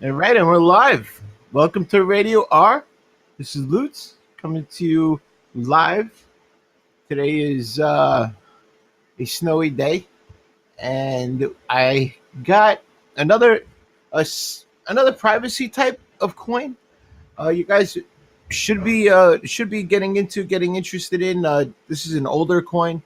All right, and we're live. Welcome to Radio R. This is Lutz coming to you live. Today is a snowy day, and I got another another privacy type of coin. You guys should be getting interested in. This is an older coin.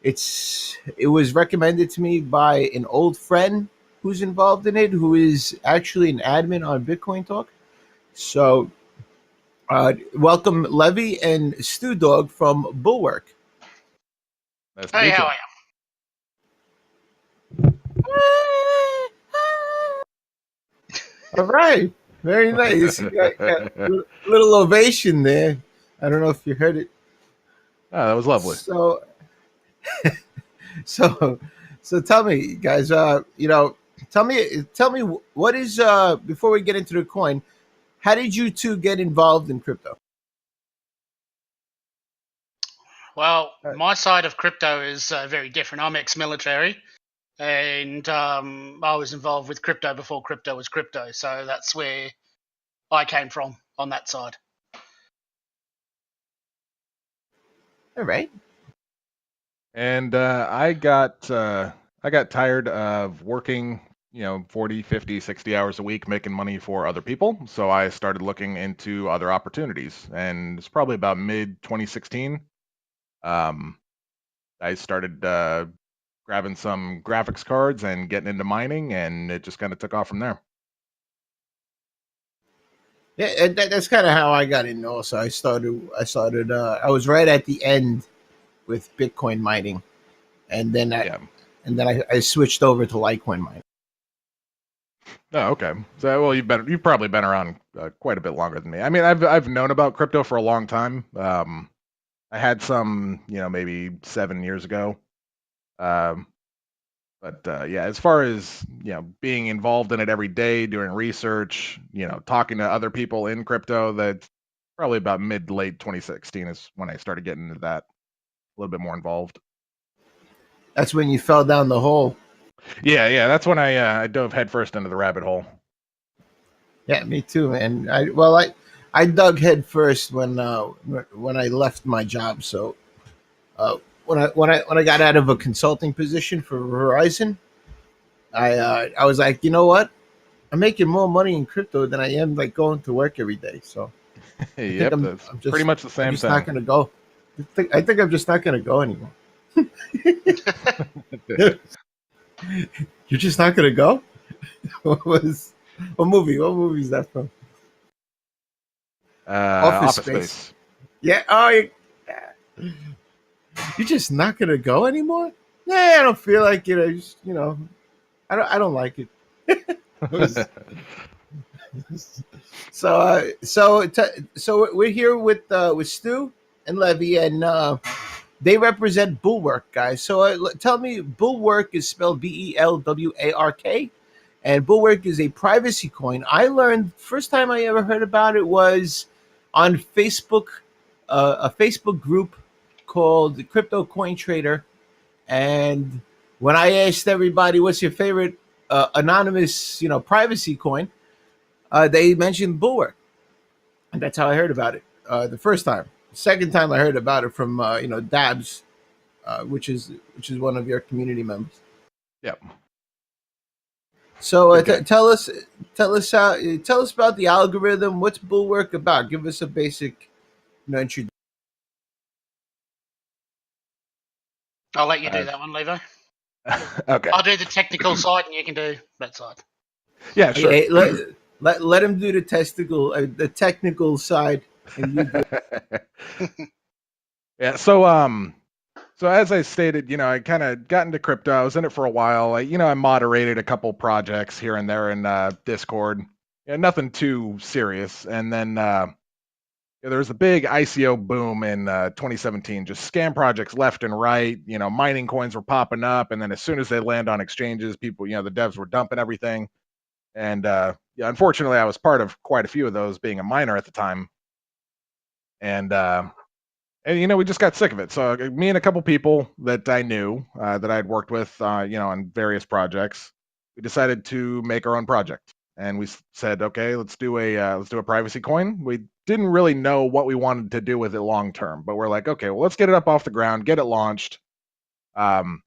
It was recommended to me by an old friend who's involved in it, who is actually an admin on Bitcoin Talk. So, welcome Levy and Stew Dog from Bulwark. Nice to Hey, meet how you. are you? All right, very nice. You got a little ovation there. I don't know if you heard it. Oh, that was lovely. So, so, so tell me, guys. Tell me what is before we get into the coin. How did you two get involved in crypto? Well, my side of crypto is very different. I'm ex-military, and I was involved with crypto before crypto was crypto. So that's where I came from on that side. All right. And I got tired of working, 40, 50, 60 hours a week making money for other people. So I started looking into other opportunities. And it's probably about mid 2016. I started grabbing some graphics cards and getting into mining, and it just kind of took off from there. Yeah, and that's kind of how I got in. Also, I started. I was right at the end with Bitcoin mining, and then Yeah. I switched over to Litecoin mining. Oh, okay. So, well, you've probably been around quite a bit longer than me. I mean, I've known about crypto for a long time. I had some, maybe 7 years ago. Um, but yeah, as far as being involved in it every day, doing research, talking to other people in crypto, that's probably about mid to late 2016 is when I started getting into that a little bit more involved. That's when you fell down the hole. Yeah, that's when I dove headfirst into the rabbit hole. Yeah, me too, man. I dug head first when I left my job. So when I got out of a consulting position for Verizon, I was like, you know what? I'm making more money in crypto than I am like going to work every day. So I think Yep, that's I'm just pretty much the I'm same just not thing. gonna go. I think I'm just not gonna go anymore. You're just not gonna go? What movie? What movie is that from? Office Office Space. Space. Yeah. Oh, you're just not gonna go anymore? Nah, I don't feel like it. I don't like it. So we're here with Stu and Levy, and they represent Bulwark, guys. So tell me, Bulwark is spelled Belwark, and Bulwark is a privacy coin. I learned first time I ever heard about it was on Facebook, a Facebook group called Crypto Coin Trader, and when I asked everybody, "What's your favorite anonymous, privacy coin?" They mentioned Bulwark, and that's how I heard about it the first time. Second time I heard about it from Dabs, which is one of your community members. Yep. So Good guy. tell us about the algorithm. What's Bulwark about? Give us a basic introduction. I'll let you do Uh, that one, Levo. okay. I'll do the technical side, and you can do that side. Yeah, sure. Hey, let him do the technical side, and you do. Yeah. So as I stated, I kind of got into crypto. I was in it for a while. I moderated a couple projects here and there in Discord. Yeah, nothing too serious. And then there was a big ICO boom in 2017. Just scam projects left and right. Mining coins were popping up, and then as soon as they land on exchanges, people, the devs were dumping everything. And yeah, unfortunately, I was part of quite a few of those, being a miner at the time. And we just got sick of it. So me and a couple people that I knew that I had worked with, on various projects, we decided to make our own project. and we said, okay, let's do a privacy coin. We didn't really know what we wanted to do with it long term, but we're like, okay, well, let's get it up off the ground, get it launched, um,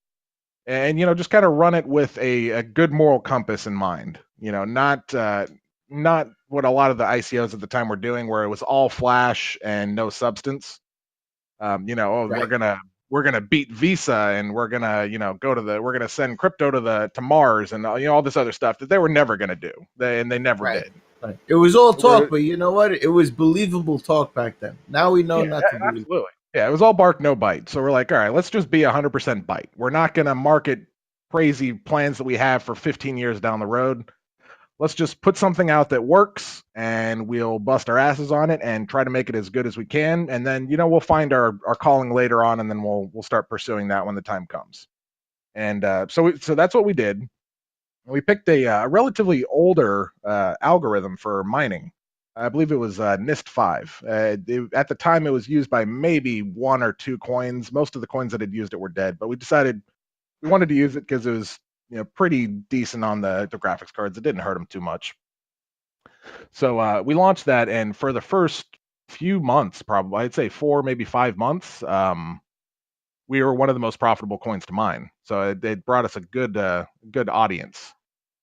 and just kind of run it with a good moral compass in mind. Not what a lot of the ICOs at the time were doing, where it was all flash and no substance. We're Right. gonna beat Visa, and we're gonna we're gonna send crypto to Mars, and all this other stuff that they were never gonna do, and they never Right. did. Right. It was all talk, We're but you know what? It was believable talk back then. Now we know Yeah, not to believe. absolutely. Yeah, it was all bark, no bite. So we're like, all right, let's just be 100% bite. We're not gonna market crazy plans that we have for 15 years down the road. Let's just put something out that works, and we'll bust our asses on it and try to make it as good as we can. And then we'll find our calling later on, and then we'll start pursuing that when the time comes. And so that's what we did. We picked a relatively older algorithm for mining. I believe it was NIST 5. At the time, it was used by maybe one or two coins. Most of the coins that had used it were dead, but we decided we wanted to use it because it was pretty decent on the graphics cards. It didn't hurt them too much. So we launched that, and for the first few months, probably I'd say 4, maybe 5 months, we were one of the most profitable coins to mine. So it brought us a good audience.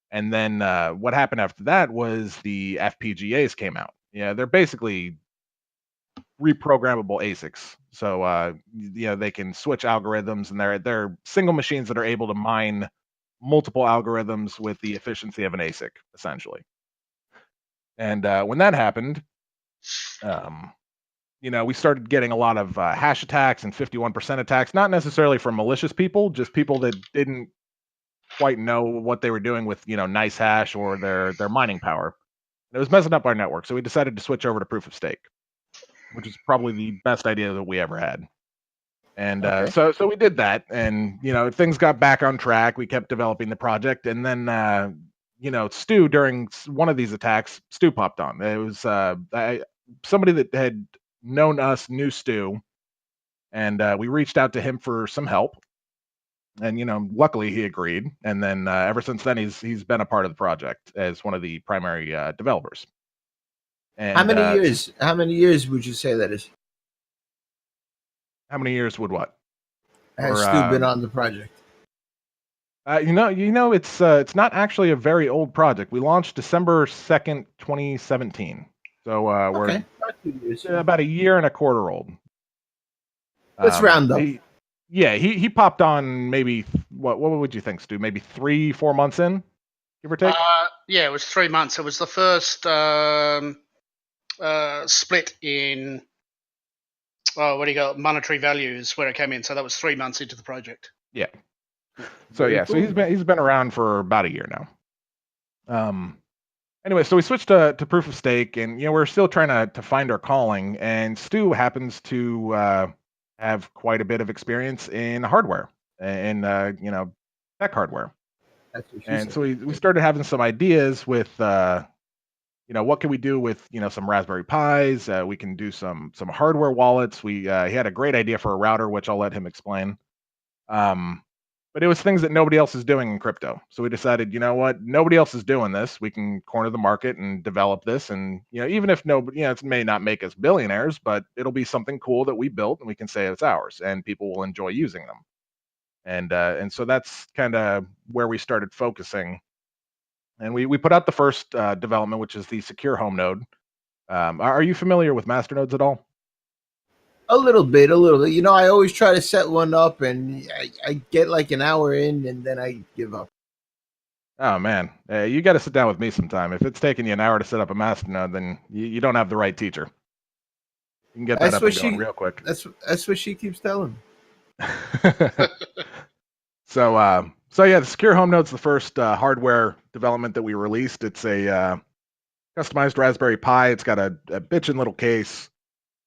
And then what happened after that was the FPGAs came out. Yeah, they're basically reprogrammable ASICs. So they can switch algorithms, and they're single machines that are able to mine multiple algorithms with the efficiency of an ASIC, essentially. And when that happened, um, we started getting a lot of hash attacks and 51% attacks, not necessarily from malicious people, just people that didn't quite know what they were doing with nice hash or their mining power. It was messing up our network, so we decided to switch over to proof of stake, which is probably the best idea that we ever had. And Okay. so we did that, and things got back on track. We kept developing the project, and then Stu, during one of these attacks, Stu popped on. It was somebody that had known us knew Stu, and we reached out to him for some help. And luckily he agreed. And then ever since then, he's been a part of the project as one of the primary developers. How And many years? How many years would you say that is? how many years would what? Has Or Stu been on the project? it's not actually a very old project. We launched December 2nd, 2017. So we're Okay, about 2 years. about a year and a quarter old. Let's round up. He popped on maybe what would you think, Stu? Maybe 3-4 months in, give or take. Yeah, it was 3 months. It was the first split in what do you got? Monetary values where it came in. So that was 3 months into the project. Yeah. So Very so cool. he's been around for about a year now. Anyway, so we switched to proof of stake, and we're still trying to find our calling. And Stu happens to have quite a bit of experience in hardware and tech hardware. That's what she And said. so we started having some ideas with what can we do with some Raspberry Pis. We can do some hardware wallets. He had a great idea for a router, which I'll let him explain. But it was things that nobody else is doing in crypto. So we decided, you know what, nobody else is doing this. We can corner the market and develop this. And even if nobody, it may not make us billionaires, but it'll be something cool that we built, and we can say it's ours, and people will enjoy using them. And so that's kind of where we started focusing. And we put out the first development, which is the secure home node. Are you familiar with masternodes at all? A little bit, a little bit. I always try to set one up, and I get like an hour in, and then I give up. Oh man, you got to sit down with me sometime. If it's taking you an hour to set up a masternode, then you don't have the right teacher. You can get that That's up what and going she. real quick. That's what she keeps telling me. So yeah, the secure home node's the first hardware development that we released. It's a customized Raspberry Pi. It's got a bitchin' little case,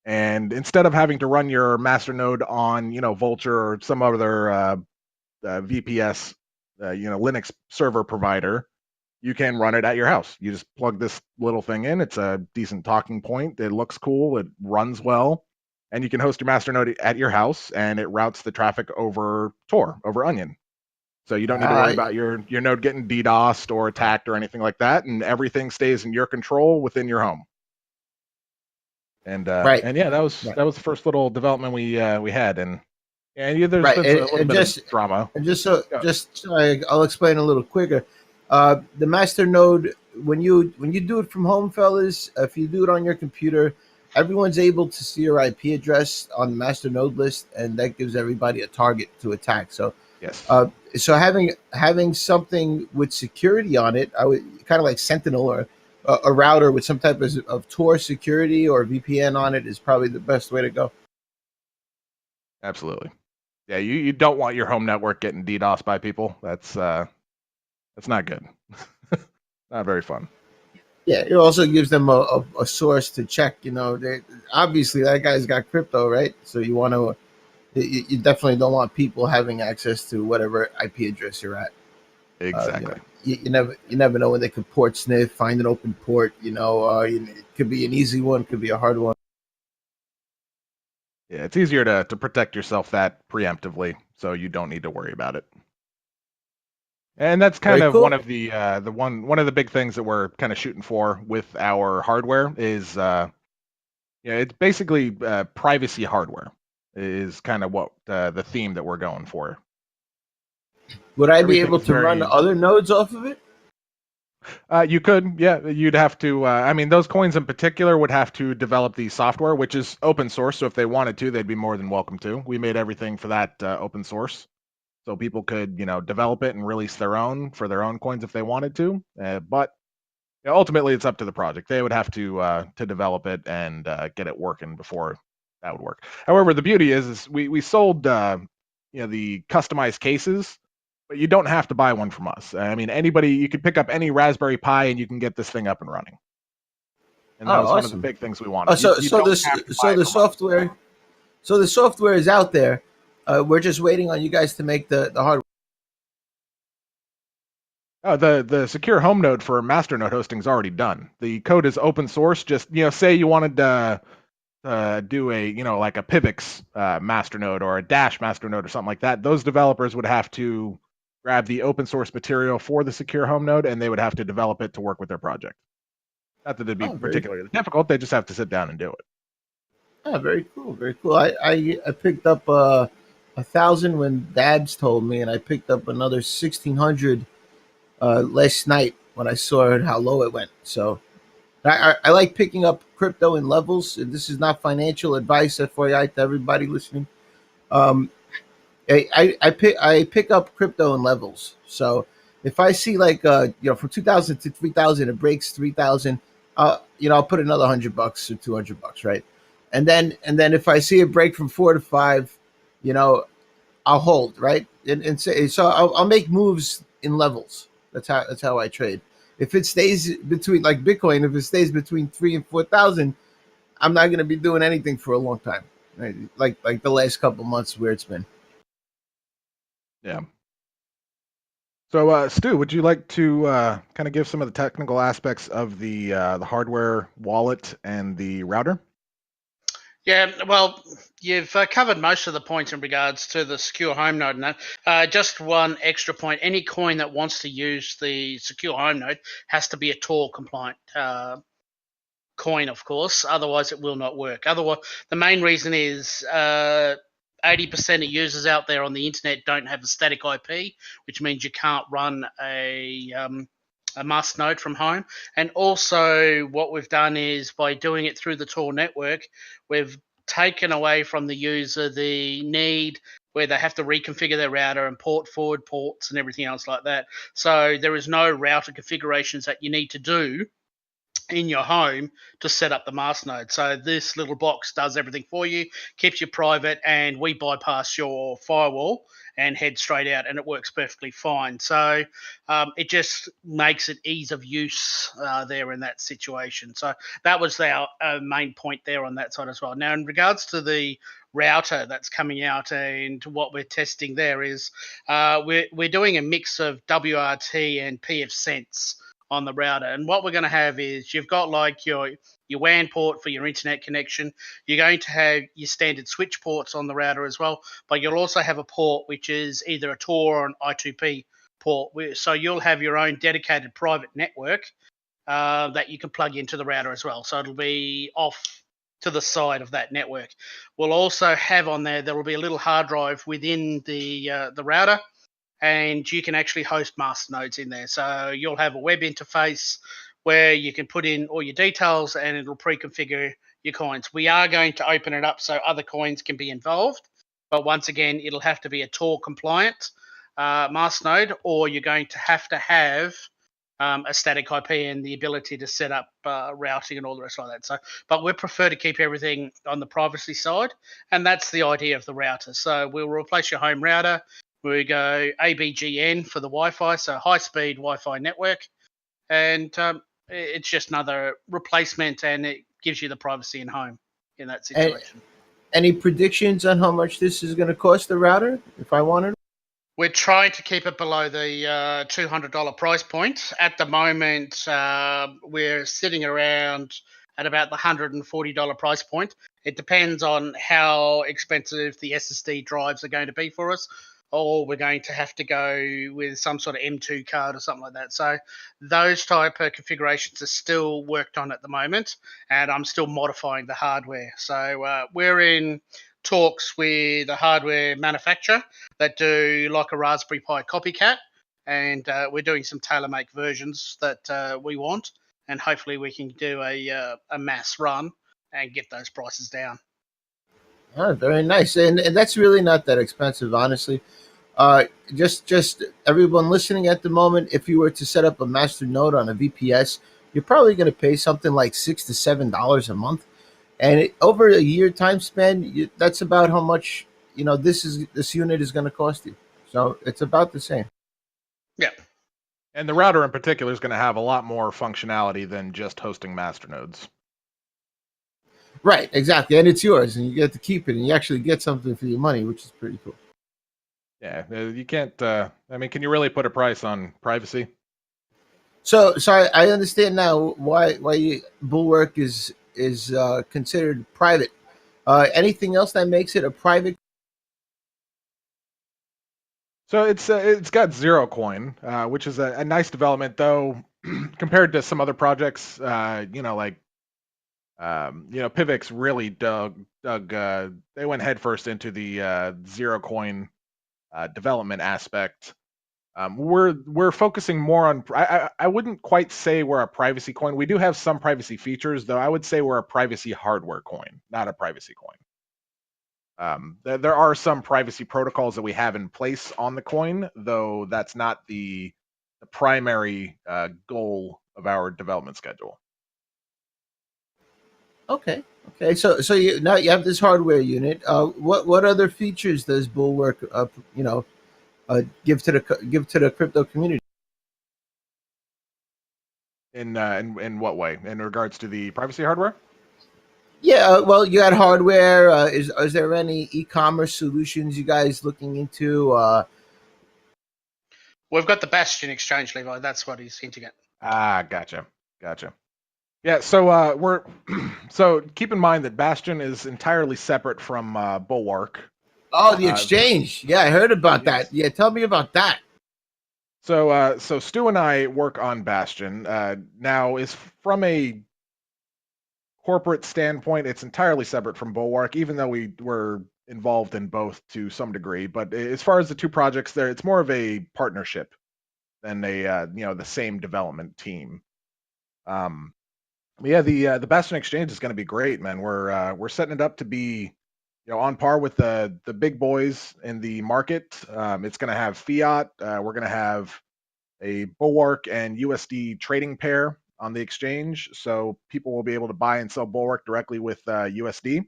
and instead of having to run your masternode on Vultr or some other VPS, Linux server provider, you can run it at your house. You just plug this little thing in. It's a decent talking point. It looks cool. It runs well. And you can host your masternode at your house, and it routes the traffic over Tor, over Onion. So you don't need to worry about your node getting DDoSed or attacked or anything like that, and everything stays in your control within your home. And Right. and yeah, that was the first little development we had, and yeah, there's Right. been a little bit of drama. And Yeah. I'll explain a little quicker. The master node, when you do it from home, fellas, if you do it on your computer, everyone's able to see your IP address on the master node list, and that gives everybody a target to attack. So, Yes. so having something with security on it, I would kind of like Sentinel or a router with some type of Tor security or VPN on it is probably the best way to go. Absolutely. Yeah, you don't want your home network getting DDoS by people. That's not good. Not very fun. Yeah, it also gives them a source to check. You know, obviously that guy's got crypto, right? So you want to, you definitely don't want people having access to whatever IP address you're at. Exactly. You never know when they could port sniff, find an open port. It could be an easy one, could be a hard one. Yeah, it's easier to protect yourself that preemptively, so you don't need to worry about it. And that's kind Very of cool. one of the big things that we're kind of shooting for with our hardware is it's basically privacy hardware is kind of what the theme that we're going for. Would I be able Everything's to run very other nodes off of it? you could, yeah, you'd have to. I mean, those coins in particular would have to develop the software, which is open source. So if they wanted to, they'd be more than welcome to. We made everything for that open source, so people could, develop it and release their own for their own coins if they wanted to. But ultimately, it's up to the project. They would have to develop it and get it working before that would work. However, the beauty is we sold the customized cases, but you don't have to buy one from us. I mean, anybody, you could pick up any Raspberry Pi and you can get this thing up and running. And that Oh, was one of the awesome. big things we Oh, wanted. You don't have to buy so it the from us. software, is out there. We're just waiting on you guys to make the hardware. Oh, the secure home node for masternode hosting is already done. The code is open source. Just say you wanted to do a like a Pivx masternode or a Dash masternode or something like that. Those developers would have to grab the open source material for the secure home node, and they would have to develop it to work with their project. Not that it'd be Oh, very particularly difficult. They just have to sit down and do it. Oh, very cool, very cool. I picked up 1,000 when Dabs told me, and I picked up another 1,600 last night when I saw how low it went. So I like picking up crypto in levels. And this is not financial advice, FYI, to everybody listening. Um, I pick up crypto in levels. So if I see like from 2,000 to 3,000, it breaks 3,000. I'll put another $100 or $200, right? And then if I see it break from 4 to 5, you know, I'll hold, right? So I'll make moves in levels. That's how I trade. If it stays between like Bitcoin, if it stays between 3 and 4,000, I'm not going to be doing anything for a long time, right? Like the last couple months where it's been. Yeah. So, Stu, would you like to kind of give some of the technical aspects of the hardware wallet and the router? Yeah, well, you've covered most of the points in regards to the secure home node and that. Just one extra point: any coin that wants to use the secure home node has to be a Tor compliant coin, of course. Otherwise, it will not work. Otherwise, the main reason is 80% of users out there on the internet don't have a static IP, which means you can't run a must node from home. And also, what we've done is by doing it through the Tor network, we've taken away from the user the need where they have to reconfigure their router and port forward ports and everything else like that. So there is no router configurations that you need to do in your home to set up the master node. So this little box does everything for you, keeps you private, and we bypass your firewall and head straight out, and it works perfectly fine. So it just makes it ease of use there in that situation. So that was our main point there on that side as well. Now, in regards to the router that's coming out and what we're testing there is we're doing a mix of WRT and PF Sense on the router. And what we're going to have is you've got like your your WAN port for your internet connection. You're going to have your standard switch ports on the router as well, but you'll also have a port which is either a Tor or an I2P port. So you'll have your own dedicated private network that you can plug into the router as well. So it'll be off to the side of that network. We'll also have on there will be a little hard drive within the router, and you can actually host master nodes in there. So you'll have a web interface where you can put in all your details and it'll pre-configure your coins. We are going to open it up so other coins can be involved, but once again, it'll have to be a Tor compliant master node, or you're going to have a static IP and the ability to set up routing and all the rest like that. So, but we prefer to keep everything on the privacy side, and that's the idea of the router. So we'll replace your home router. We go ABGN for the Wi-Fi, so high-speed Wi-Fi network, and it's just another replacement, and it gives you the privacy in home in that And situation. any predictions on how much this is going to cost the router if I wanted? We're trying to keep it below the $200 price point. At the moment, we're sitting around at about the $140 price point. It depends on how expensive the SSD drives are going to be for us, or we're going to have to go with some sort of M2 card or something like that. So those type of configurations are still worked on at the moment, and I'm still modifying the hardware. So we're in talks with a hardware manufacturer that do like a Raspberry Pi copycat, and we're doing some tailor-make versions that we want, and hopefully we can do a mass run and get those prices down. Oh, very nice, and that's really not that expensive, honestly. Just everyone listening at the moment, if you were to set up a master node on a VPS, you're probably going to pay something like $6 to $7 a month, and over a year time span, that's about how much this unit is going to cost you. So it's about the same. Yeah. And the router in particular is going to have a lot more functionality than just hosting master nodes. Right, exactly, and it's yours, and you get to keep it, and you actually get something for your money, which is pretty cool. Yeah, you can't. I mean, can you really put a price on privacy? So I understand now why Bulwark is considered private. Anything else that makes it a private? So it's got zero coin, which is a nice development, though compared to some other projects. Pivx really dug. They went headfirst into the zero coin development aspect. We're focusing more on. I wouldn't quite say we're a privacy coin. We do have some privacy features, though. I would say we're a privacy hardware coin, not a privacy coin. There are some privacy protocols that we have in place on the coin, though that's not the primary goal of our development schedule. Okay. So now you have this hardware unit. What other features does Bulwark give to the crypto community? In what way? In regards to the privacy hardware? Yeah, well, you got hardware. Is there any e-commerce solutions you guys looking into? We've got the Bastion exchange, Levi. That's what he's hinting at. Gotcha. Yeah, so we're so keep in mind that Bastion is entirely separate from Bulwark. Oh, the exchange. Yeah, I heard about Yes. that. Yeah, tell me about that. So Stu and I work on Bastion. Now, is from a corporate standpoint, it's entirely separate from Bulwark, even though we were involved in both to some degree. But as far as the two projects there, it's more of a partnership than the same development team. Yeah, the Bastion Exchange is going to be great, man. We're setting it up to be on par with the big boys in the market. It's going to have fiat. We're going to have a Bulwark and USD trading pair on the exchange, so people will be able to buy and sell Bulwark directly with USD.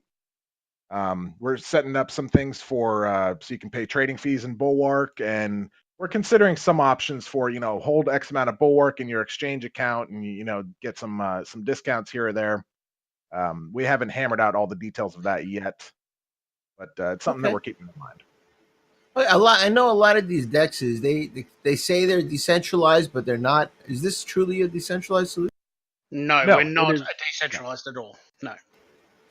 We're setting up some things for so you can pay trading fees in Bulwark, and we're considering some options for hold X amount of Bulwark in your exchange account and get some discounts here or there. We haven't hammered out all the details of that yet, but it's something that Okay. we're keeping in mind. I know a lot of these dexes. They say they're decentralized, but they're not. Is this truly a decentralized solution? No, we're No, it not is decentralized at all. No.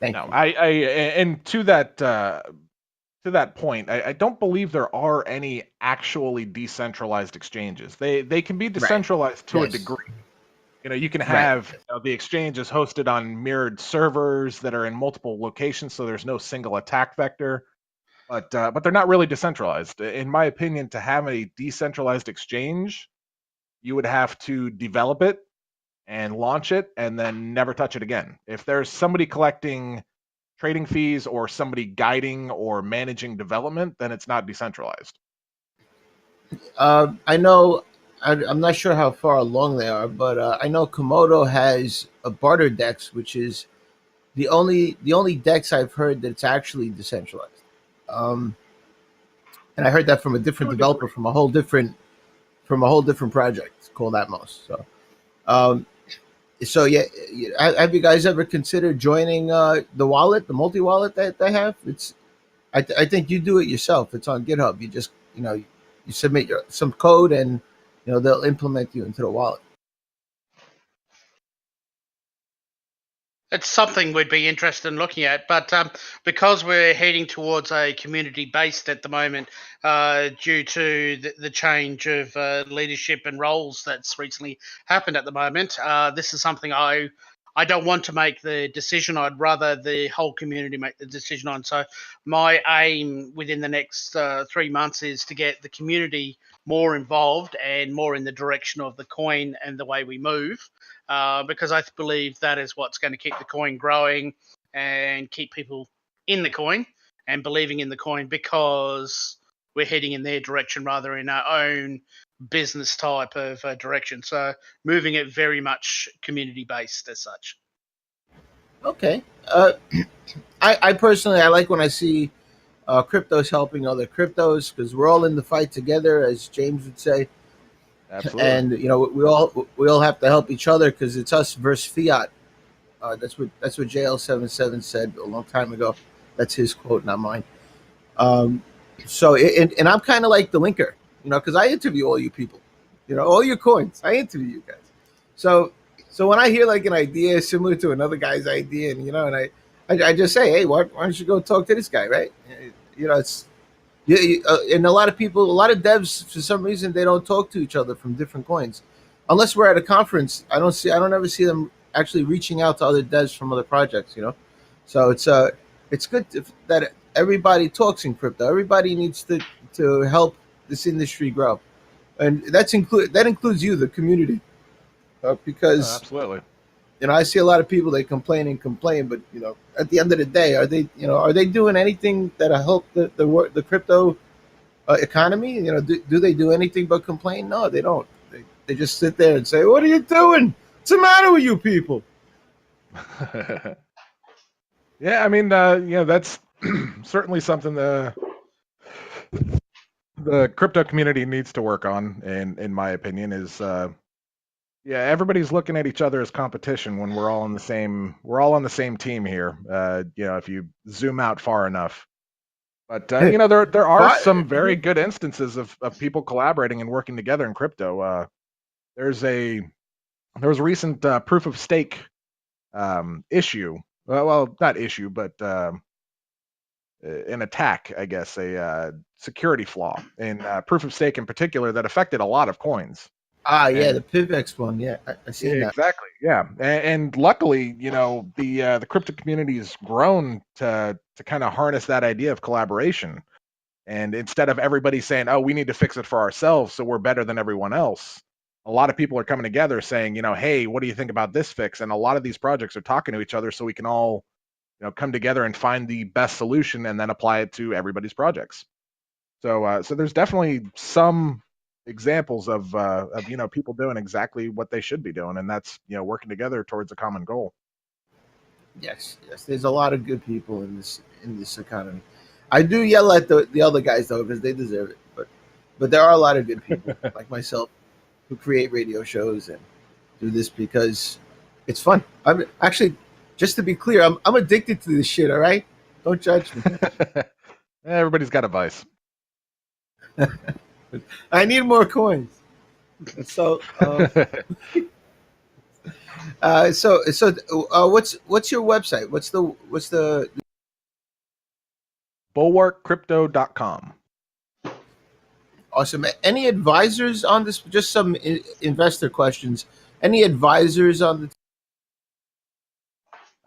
Thank no. you. And to that point, I don't believe there are any actually decentralized exchanges. They can be Right. decentralized to a Yes. degree. You can Right. have the exchanges hosted on mirrored servers that are in multiple locations, so there's no single attack vector. But they're not really decentralized. In my opinion, to have a decentralized exchange, you would have to develop it and launch it and then never touch it again. If there's somebody collecting trading fees or somebody guiding or managing development, then it's not decentralized. I know. I'm not sure how far along they are, but I know Komodo has a barter dex, which is the only dex I've heard that's actually decentralized. Um, and I heard that from a different To a developer degree. from a whole different project called Atmos. Um, so yeah, have you guys ever considered joining the wallet, the multi wallet that they have? I think you do it yourself. It's on GitHub. You just you submit some code and they'll implement you into the wallet. It's something we'd be interested in looking at, but because we're heading towards a community based at the moment, due to the change of leadership and roles that's recently happened at the moment, this is something I don't want to make the decision. I'd rather the whole community make the decision on. So my aim within the next 3 months is to get the community more involved and more in the direction of the coin and the way we move, because I believe that is what's going to keep the coin growing and keep people in the coin and believing in the coin, because we're heading in their direction rather in our own business type of direction. So moving it very much community based as such. Okay. I personally I like when I see cryptos helping other cryptos because we're all in the fight together, as James would say, Absolutely. and we all have to help each other because it's us versus fiat. That's what JL77 said a long time ago. That's his quote, not mine. Um, and I'm kind of like the linker, because I interview all you people, all your coins. I interview you guys. So, so when I hear like an idea similar to another guy's idea, and I just say, hey, why don't you go talk to this guy, right? It's and a lot of people, a lot of devs, for some reason, they don't talk to each other from different coins, unless we're at a conference. I don't ever see them actually reaching out to other devs from other projects. So it's good that everybody talks in crypto. Everybody needs to help this industry grow, and that includes you, the community, Oh, because absolutely. I see a lot of people they complain and complain, but at the end of the day, are they doing anything that'll help the crypto economy? Do they do anything but complain? No, they don't. They just sit there and say, "What are you doing? What's the matter with you people?" Yeah, I mean, that's certainly something the crypto community needs to work on, in my opinion, is yeah, everybody's looking at each other as competition when we're all on the same team here. If you zoom out far enough. But there are Fi- some very good instances of people collaborating and working together in crypto. There's a there was a recent proof of stake issue. Well, not issue, but an attack, I guess, a security flaw in proof of stake in particular that affected a lot of coins. yeah, the And PivX one. Yeah, I yeah, seen that. exactly, yeah, and luckily, the crypto community has grown to kind of harness that idea of collaboration. And instead of everybody saying, "Oh, we need to fix it for ourselves, so we're better than everyone else," a lot of people are coming together saying, "Hey, what do you think about this fix?" And a lot of these projects are talking to each other, so we can all come together and find the best solution and then apply it to everybody's projects. So there's definitely some examples of people doing exactly what they should be doing, and that's working together towards a common goal. Yes, yes. There's a lot of good people in this economy. I do yell at the other guys though because they deserve it, but there are a lot of good people like myself who create radio shows and do this because it's fun. I'm actually, just to be clear, I'm addicted to this shit. All right, don't judge me. Everybody's got a vice. I need more coins. So What's your website? What's the BulwarkCrypto.com. awesome? Any advisors on this? Just some investor questions. Any advisors on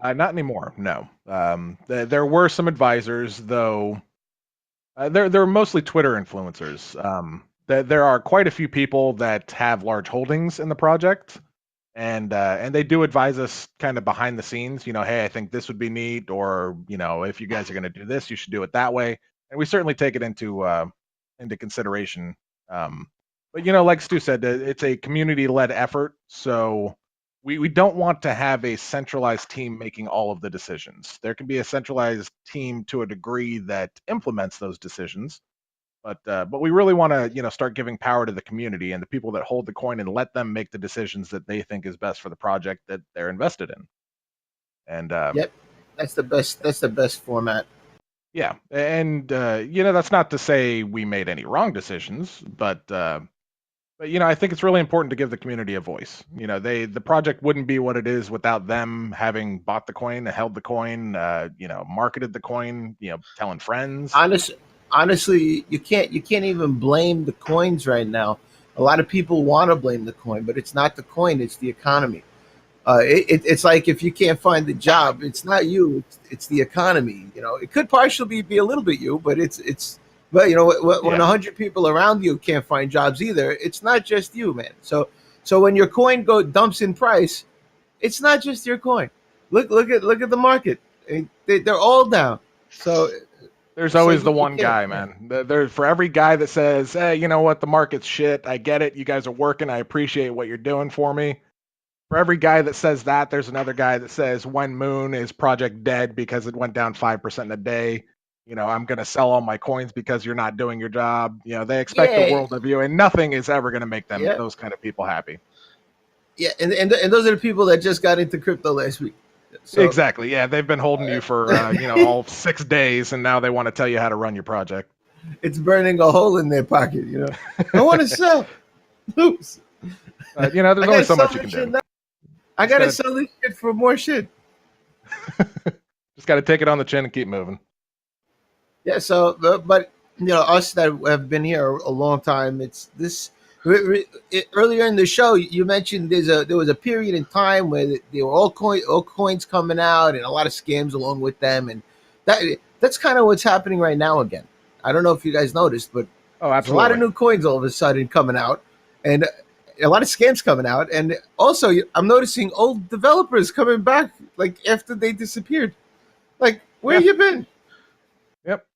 the? Not anymore. No. There were some advisors, though. They're mostly Twitter influencers. There are quite a few people that have large holdings in the project, and they do advise us kind of behind the scenes. Hey, I think this would be neat, or if you guys are going to do this, you should do it that way. And we certainly take it into consideration. But like Stu said, it's a community-led effort, so we don't want to have a centralized team making all of the decisions. There can be a centralized team to a degree that implements those decisions, but we really want to start giving power to the community and the people that hold the coin and let them make the decisions that they think is best for the project that they're invested in. And Yep, that's the best. That's the best format. yeah, and that's not to say we made any wrong decisions, but I think it's really important to give the community a voice. The project wouldn't be what it is without them having bought the coin, held the coin, marketed the coin, telling friends. Honestly, you can't even blame the coins right now. A lot of people want to blame the coin, but it's not the coin; it's the economy. It's like if you can't find the job, it's not you; it's the economy. It could partially be a little bit you, but it's. But when Yeah, 100 people around you can't find jobs either, it's not just you, man. So when your coin dumps in price, it's not just your coin. Look at the market; they're all down. So there's so always the you one can't. guy, man. There for every guy that says, "Hey, you know what? The market's shit. I get it. You guys are working. I appreciate what you're doing for me." For every guy that says that, there's another guy that says, "When Moon is project dead because it went down 5% in a day. I'm going to sell all my coins because you're not doing your job." They expect the Yeah, world of you, and nothing is ever going to make yeah, those kind of people happy. yeah, and those are the people that just got into crypto last week. So Exactly. Yeah, they've been holding you for all 6 days, and now they want to tell you how to run your project. it's burning a hole in their pocket. I want to sell. Oops. I There's only gotta so sell much you my can shit do. now. I Just gotta gotta sell this shit for more shit. just gotta take it on the chin and keep moving. Yeah. So, but us that have been here a long time, it's this. Earlier in the show, you mentioned there was a period in time where there were all coins coming out and a lot of scams along with them, and that's kind of what's happening right now again. I don't know if you guys noticed, but Oh, there's a lot of absolutely. new coins all of a sudden coming out, and a lot of scams coming out, and also I'm noticing old developers coming back like after they disappeared. Like, where Yeah. you been? Yep.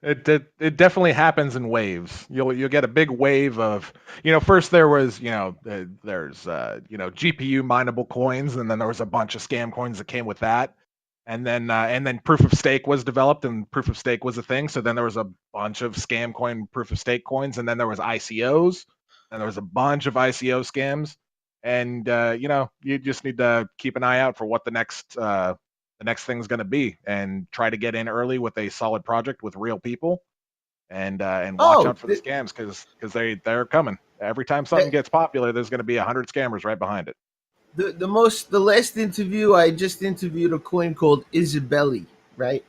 It definitely happens in waves. You'll get a big wave of first there was there's GPU mineable coins, and then there was a bunch of scam coins that came with that, and then proof of stake was developed, and proof of stake was a thing. So then there was a bunch of scam coin proof of stake coins, and then there was ICOs, and there was a bunch of ICO scams, and you just need to keep an eye out for what the next thing's going to be, and try to get in early with a solid project with real people, and watch Oh, out for the scams because they're coming. Every time something the, gets popular, there's going to be 100 scammers right behind it. the last interview I just interviewed a coin called Isabelli, right?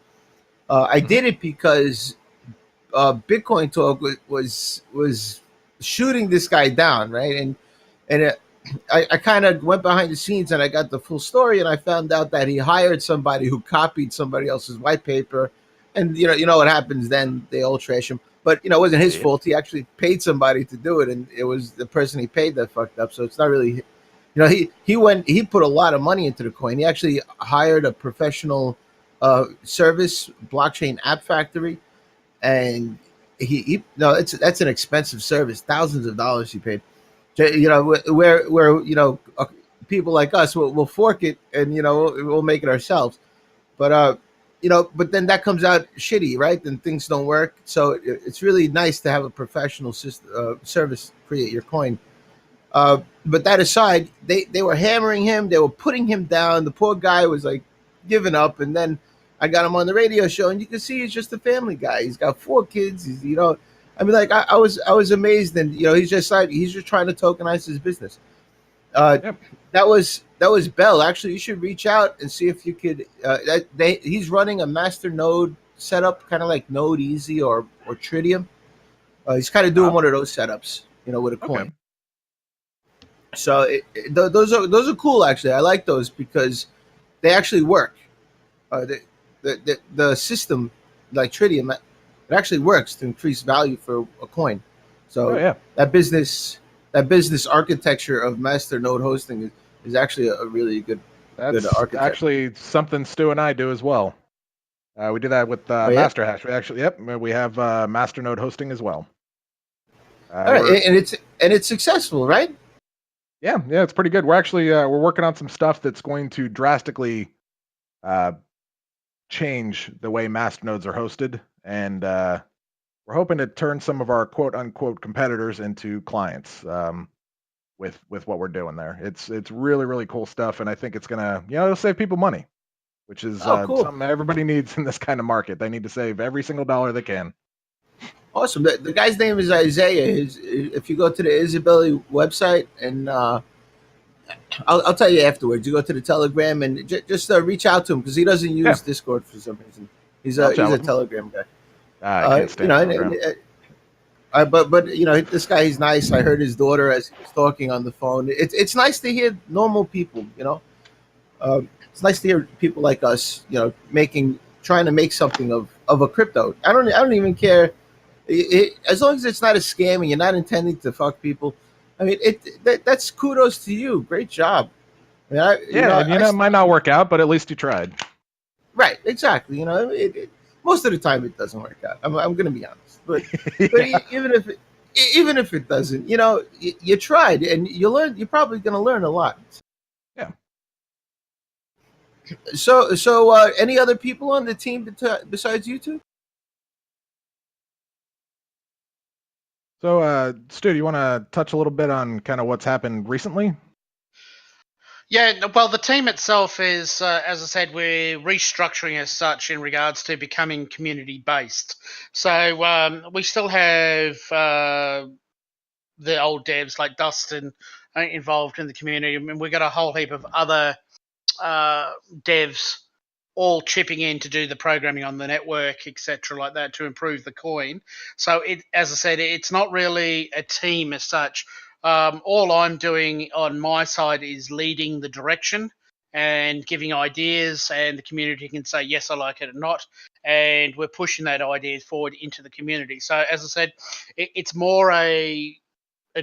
I Hmm. did it because Bitcoin Talk was shooting this guy down, right? And I kind of went behind the scenes and I got the full story, and I found out that he hired somebody who copied somebody else's white paper, and you know what happens then? They all trash him. But it wasn't his Yep. fault. He actually paid somebody to do it, and it was the person he paid that fucked up. So it's not really, he put a lot of money into the coin. He actually hired a professional service blockchain app factory, and he no, that's an expensive service, thousands of dollars he paid. Where people like us will fork it, and we'll make it ourselves. But but then that comes out shitty, right? Then things don't work. So it's really nice to have a professional service create your coin. But that aside, they were hammering him. They were putting him down. The poor guy was like giving up. And then I got him on the radio show, and you can see he's just a family guy. He's got 4 kids. I mean, like I was amazed, and he's just trying to tokenize his business. Uh, Yep. that was Bell. Actually, you should reach out and see if you could. He's running a master node setup, kind of like Node Easy or Tritium. He's kind of doing Ah, one of those setups, with a okay. coin. So those are cool. Actually, I like those because they actually work. The system, like Tritium, it actually works to increase value for a coin. Oh So yeah. that business that business architecture of master node hosting is actually a really good That's architecture. actually something Stu and I do as well. We do that with Oh yeah. Master Hash. We actually, yep, we have Masternode hosting as well. All right, We're and it's successful, right? yeah, it's pretty good. We're actually we're working on some stuff that's going to drastically uh, change the way masternodes are hosted, and we're hoping to turn some of our quote unquote competitors into clients with what we're doing there. It's really cool stuff, and I think it's gonna it'll save people money, which is Oh, cool, something everybody needs in this kind of market. They need to save every single dollar they can. awesome. The guy's name is Isaiah. If you go to the Isabelli website, and I'll tell you afterwards. You go to the Telegram and just reach out to him because he doesn't Yeah, use Discord for some reason. He's I'll a chat he's a with them. Telegram guy. I can't You stand know, Telegram. but this guy, he's nice. I heard his daughter as he was talking on the phone. It's nice to hear normal people. It's nice to hear people like us. Trying to make something of a crypto. I don't even care. As long as it's not a scam and you're not intending to fuck people. I mean, that's kudos to you. Great job. I mean, Yeah, and it might not work out, but at least you tried. right, exactly. Most of the time it doesn't work out. I'm going to be honest, but Yeah. even if it doesn't, you tried and you learned. You're probably going to learn a lot. Yeah. So any other people on the team besides you two? So, Stu, you want to touch a little bit on kind of what's happened recently? Yeah, well, the team itself is, as I said, we're restructuring as such in regards to becoming community based. So we still have the old devs like Dustin involved in the community. I mean, we've got a whole heap of other devs all chipping in to do the programming on the network, etc., like that, to improve the coin. So, as I said, it's not really a team as such. All I'm doing on my side is leading the direction and giving ideas, and the community can say yes, I like it or not, and we're pushing that idea forward into the community. So, as I said, it's more a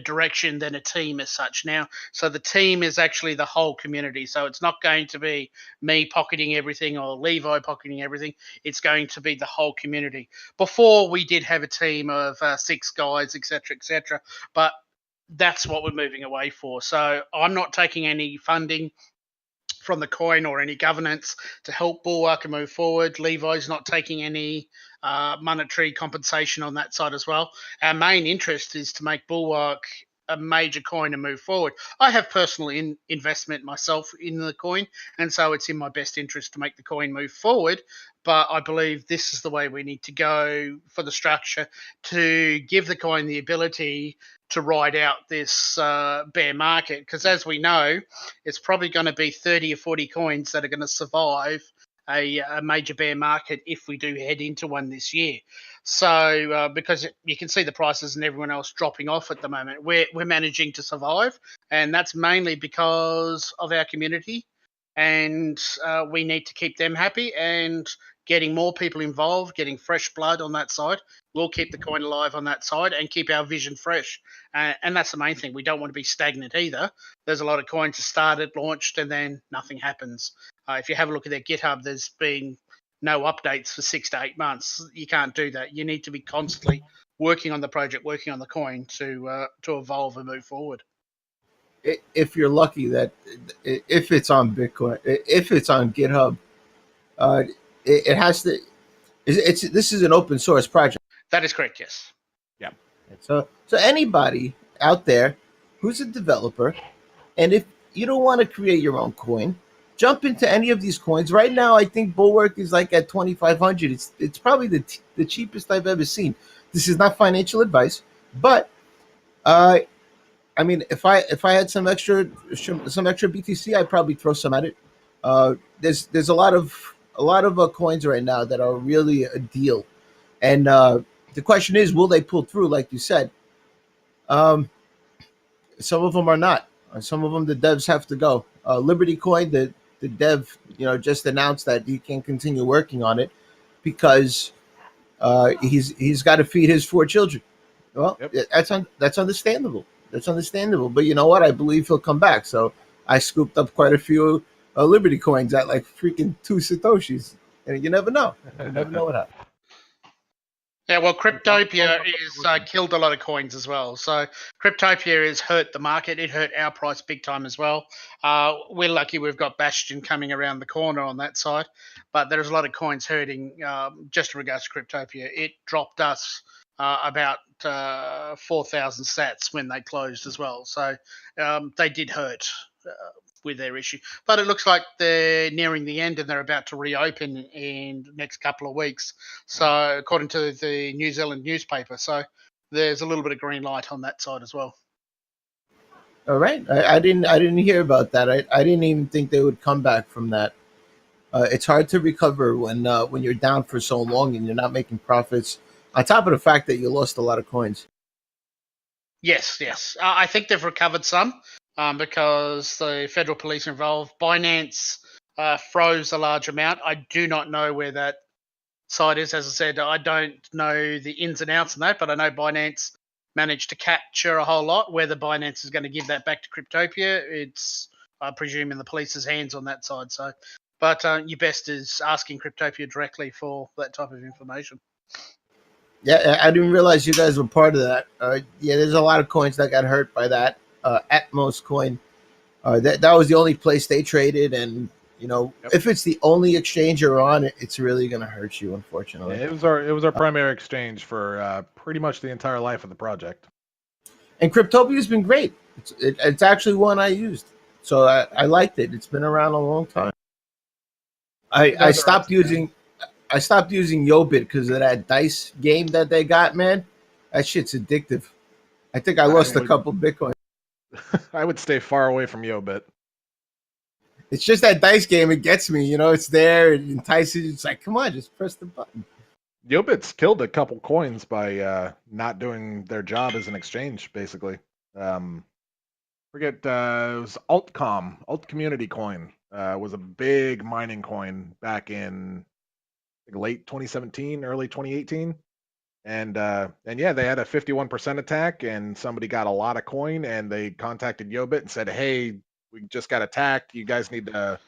direction than a team as such now. So the team is actually the whole community. So it's not going to be me pocketing everything or Levi pocketing everything. It's going to be the whole community. Before we did have a team of 6 guys, etc., etc., but that's what we're moving away for. So I'm not taking any funding from the coin or any governance to help Bulwark and move forward. Levi's not taking any monetary compensation on that side as well. Our main interest is to make Bulwark a major coin and move forward. I have personal investment myself in the coin, and so it's in my best interest to make the coin move forward. But I believe this is the way we need to go for the structure to give the coin the ability to ride out this bear market. Because as we know, it's probably going to be 30 or 40 coins that are going to survive a major bear market if we do head into one this year. So, because you can see the prices and everyone else dropping off at the moment, we're managing to survive, and that's mainly because of our community. And we need to keep them happy, and getting more people involved, getting fresh blood on that side. We'll keep the coin alive on that side and keep our vision fresh. And that's the main thing. We don't want to be stagnant either. There's a lot of coins that started, launched, and then nothing happens. If you have a look at their GitHub, there's been no updates for 6 to 8 months. You can't do that. You need to be constantly working on the project, working on the coin to evolve and move forward. If you're lucky that if it's on Bitcoin, if it's on GitHub, uh, it has to. This is an open source project. That is correct. Yes. Yeah. So anybody out there who's a developer, and if you don't want to create your own coin, jump into any of these coins. Right now, I think Bulwark is like at 2,500. It's probably the cheapest I've ever seen. This is not financial advice, but uh, I mean, if I had some extra BTC, I'd probably throw some at it. There's a lot of coins right now that are really a deal, and the question is, will they pull through? Like you said, um, some of them are not. Some of them the devs have to go. Liberty Coin, the dev, just announced that he can't continue working on it because he's got to feed his 4 children. Well, Yep. that's understandable. That's understandable. But you know what? I believe he'll come back. So I scooped up quite a few Liberty coins at like freaking 2 satoshis, and you never know. You never know what happens. Yeah, well, Well, Cryptopia is killed a lot of coins as well. So Cryptopia has hurt the market. It hurt our price big time as well. We're lucky we've got Bastion coming around the corner on that side, but there's a lot of coins hurting just in regards to Cryptopia. It dropped us about 4,000 sats when they closed as well. So they did hurt with their issue. But it looks like they're nearing the end and they're about to reopen in the next couple of weeks. So according to the New Zealand newspaper, so there's a little bit of green light on that side as well. All right, I didn't hear about that. I didn't even think they would come back from that. It's hard to recover when you're down for so long and you're not making profits. On top of the fact that you lost a lot of coins. Yes, yes. I think they've recovered some because the federal police are involved. Binance froze a large amount. I do not know where that side is. As I said, I don't know the ins and outs on that, but I know Binance managed to capture a whole lot. Whether Binance is going to give that back to Cryptopia, it's, I presume, in the police's hands on that side. So, but your best is asking Cryptopia directly for that type of information. Yeah, I didn't realize you guys were part of that. Yeah, there's a lot of coins that got hurt by that. Atmos coin, that was the only place they traded, and Yep. if it's the only exchange you're on, it's really going to hurt you, Yeah, unfortunately. it was our primary exchange for pretty much the entire life of the project. And Cryptopia's been great. It's actually one I used, so I liked it. It's been around a long time. You I guys are stopped awesome, man. using I stopped using Yobit because of that dice game that they got, man. That shit's addictive. I think I I lost a would couple Bitcoin. I would stay far away from Yobit. It's just that dice game. It gets me. It's there. It entices you. It's like, come on, just press the button. Yobit's killed a couple coins by not doing their job as an exchange, basically. Forget it was Alt Community Coin was a big mining coin back in late 2017, early 2018. And yeah, they had a 51% attack, and somebody got a lot of coin, and they contacted Yobit and said, "Hey, we just got attacked. You guys need to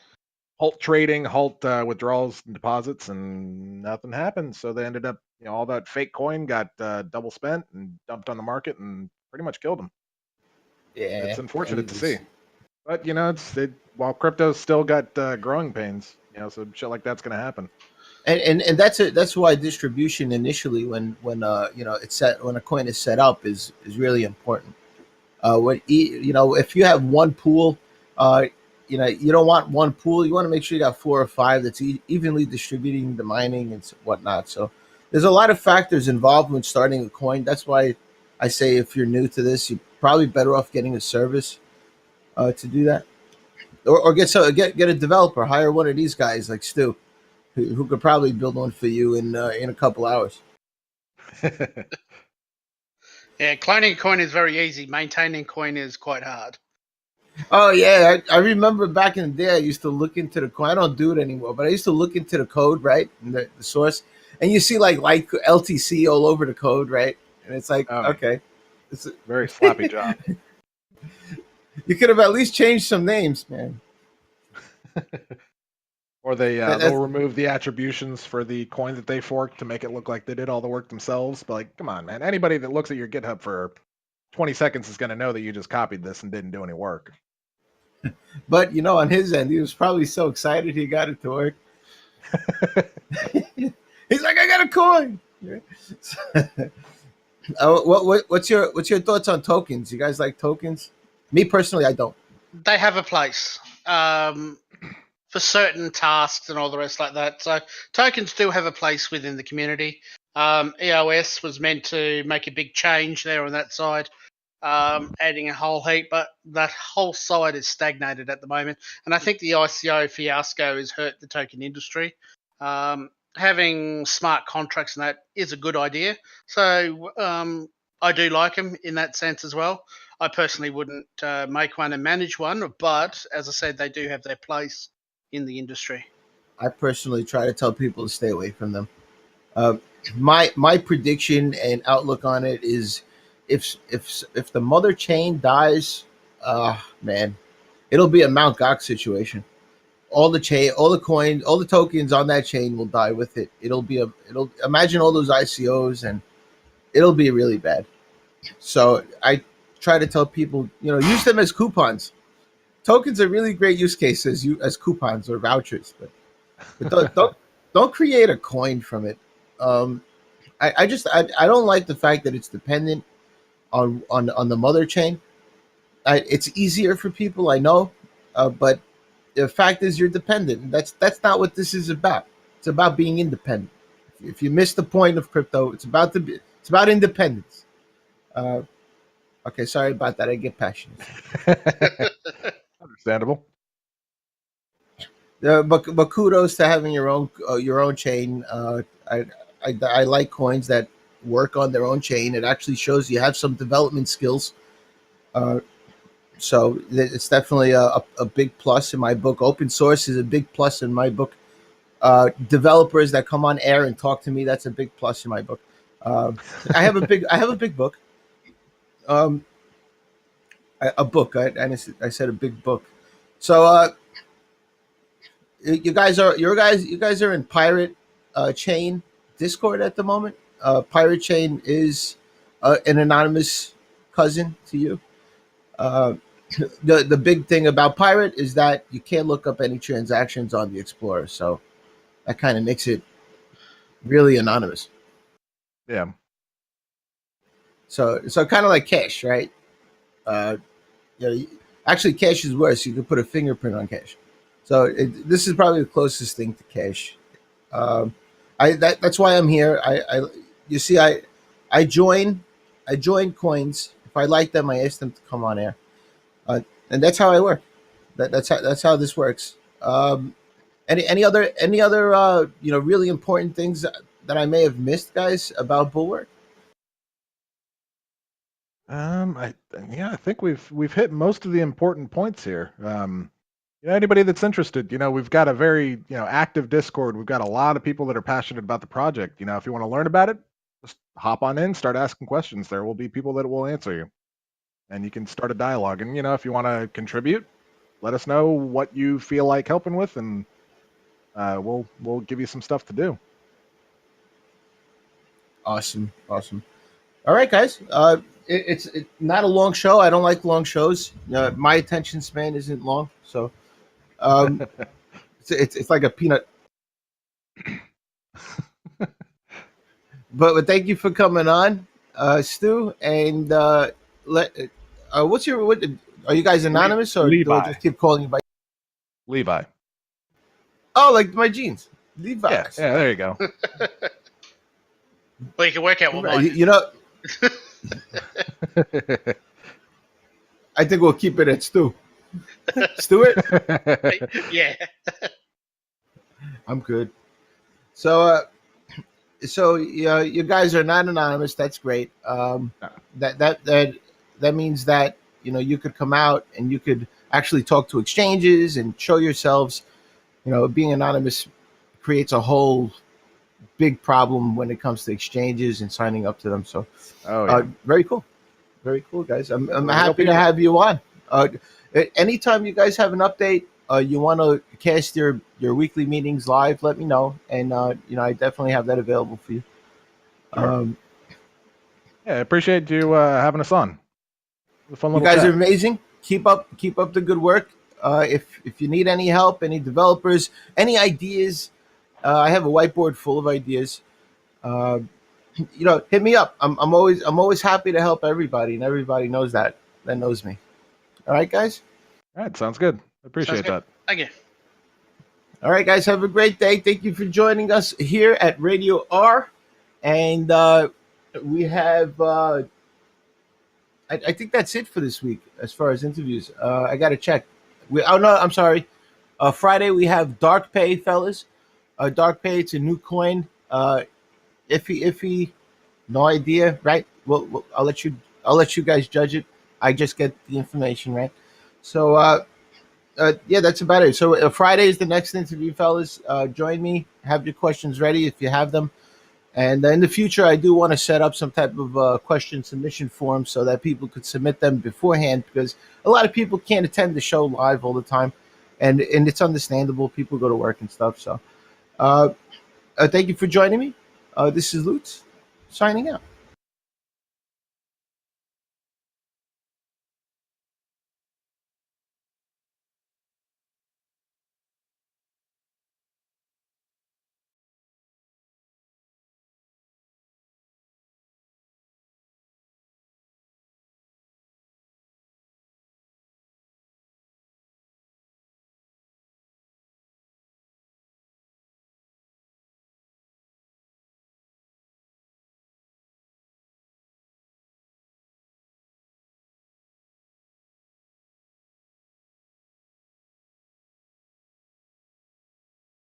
halt trading, halt withdrawals and deposits," and nothing happened. So they ended up, all that fake coin got double spent and dumped on the market, and pretty much killed them. Yeah, It's unfortunate to see, but while crypto's still got growing pains, so shit like that's gonna happen. and that's why distribution initially when it's set when a coin is set up is really important. If you have one pool, uh, you don't want one pool. You want to make sure you got 4 or 5 that's evenly distributing the mining and whatnot. So there's a lot of factors involved when starting a coin. That's why I say if you're new to this, you're probably better off getting a service to do that, or get a developer. Hire one of these guys like Stu, who could probably build one for you in a couple hours. Yeah, cloning a coin is very easy. Maintaining coin is quite hard. Oh yeah, I remember back in the day. I used to look into the code. I don't do it anymore, but I used to look into the code, right, and the source, and you see like LTC all over the code, right, and it's like, Oh, okay, it's, very sloppy job. you could have at least changed some names, man. Or That's they'll remove the attributions for the coin that they forked to make it look like they did all the work themselves. But like, come on, man! Anybody that looks at your GitHub for 20 seconds is going to know that you just copied this and didn't do any work. but on his end, he was probably so excited he got it to work. He's like, I got a coin. What's your thoughts on tokens? You guys like tokens? Me personally, I don't. They have a place for certain tasks and all the rest like that. So tokens do have a place within the community. EOS was meant to make a big change there on that side. adding a whole heap, but that whole side is stagnated at the moment. And I think the ICO fiasco has hurt the token industry. Having smart contracts and that is a good idea. So I do like them in that sense as well. I personally wouldn't make one and manage one, but as I said, they do have their place in the industry. I personally try to tell people to stay away from them. Uh, my prediction and outlook on it is, if the mother chain dies, man, it'll be a Mount Gox situation. All the chain, all the coins, all the tokens on that chain will die with it. It'll imagine all those ICOs, and it'll be really bad. So I try to tell people, use them as coupons. Tokens are really great use cases, you as coupons or vouchers, but don't create a coin from it. Um, I don't like the fact that it's dependent on the mother chain. It's easier for people, I know, but the fact is you're dependent. That's not what this is about. It's about being independent. If you miss the point of crypto, it's about independence. Uh, okay, sorry about that. I get passionate. Understandable. But kudos to having your own chain. I like coins that work on their own chain. It actually shows you have some development skills. Uh, so it's definitely a big plus in my book. Open source is a big plus in my book. Developers that come on air and talk to me, that's a big plus in my book. I have a big book. Um, a book. I said a big book. So you guys are in Pirate Chain Discord at the moment. Pirate Chain is an anonymous cousin to you. Uh, the big thing about Pirate is that you can't look up any transactions on the Explorer, so that kind of makes it really anonymous. Yeah. So kind of like Cash, right? Uh, actually, Cash is worse. You can put a fingerprint on Cash. So this is probably the closest thing to Cash. Um, that's why I'm here. You see, I join I join coins. If I like them, I ask them to come on air, and that's how I work. That's how this works. Any other really important things that I may have missed, guys, about Bulwark? I Yeah, I think we've hit most of the important points here. Anybody that's interested, we've got a very active Discord. We've got a lot of people that are passionate about the project. If you want to learn about it, just hop on in, start asking questions. There will be people that will answer you, and you can start a dialogue. And if you want to contribute, let us know what you feel like helping with, and we'll give you some stuff to do. Awesome. All right, guys. It's not a long show. I don't like long shows. My attention span isn't long, so it's like a peanut. But thank you for coming on, Stu. And let what's your what? Are you guys anonymous, or do I Levi. just keep calling you by? Levi. Oh, like my jeans, Levi's. Yeah, there you go. Well, you can work out what Right, mine. I think we'll keep it at Stu. Stuart, Yeah. I'm good. So yeah, you guys are not anonymous. That's great. That means that you could come out and you could actually talk to exchanges and show yourselves. Being anonymous creates a whole big problem when it comes to exchanges and signing up to them. So, Oh yeah. very cool, guys. I'm Real happy to people. have you on. Anytime you guys have an update, you want to cast your weekly meetings live, let me know, and I definitely have that available for you. Sure. Um, Yeah, I appreciate you having us on. It was a fun you little guys chat. are amazing. Keep up the good work. If you need any help, any developers, any ideas, I have a whiteboard full of ideas. Uh, hit me up. I'm always happy to help everybody, and everybody knows that knows me. All right, guys. All right, sounds good. Sounds Appreciate good. that. Thank you. All right, guys. Have a great day. Thank you for joining us here at Radio R, and we have I think that's it for this week as far as interviews. I got to check. Oh no, I'm sorry. Friday we have Dark Pay, fellas. Dark Pay, it's a new coin. Iffy, no idea, right? Well, I'll let you guys judge it. I just get the information, right? So yeah, that's about it. So Friday is the next interview, fellas. Join me. Have your questions ready if you have them. And in the future, I do want to set up some type of question submission form so that people could submit them beforehand, because a lot of people can't attend the show live all the time, and it's understandable. People go to work and stuff. So thank you for joining me. This is Lutz signing out.